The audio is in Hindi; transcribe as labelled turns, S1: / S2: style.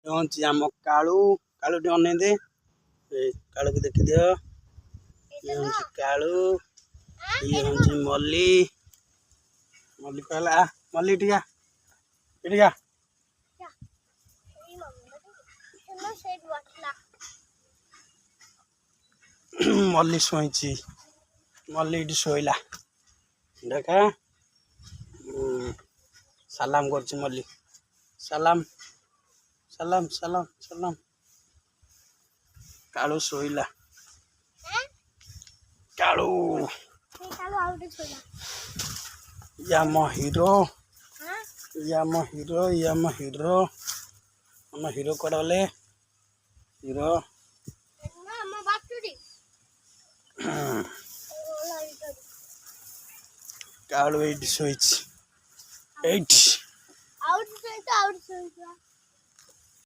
S1: हूँ आम कालू कालू टे अने दे कालू को देखी दियो ये हूँ कालू ये हूँ मल्ली मल्ली कहला मल्ली टिका टिका मल्ली शोची मल्ली इटी शोला देखा सलाम कर मल्ली सलाम सलाम सलाम सलाम कालू शोला कालू याम हीरो याम हीरो याम हीरो हम हीरो कड़े हीरो कालू एट शोच एट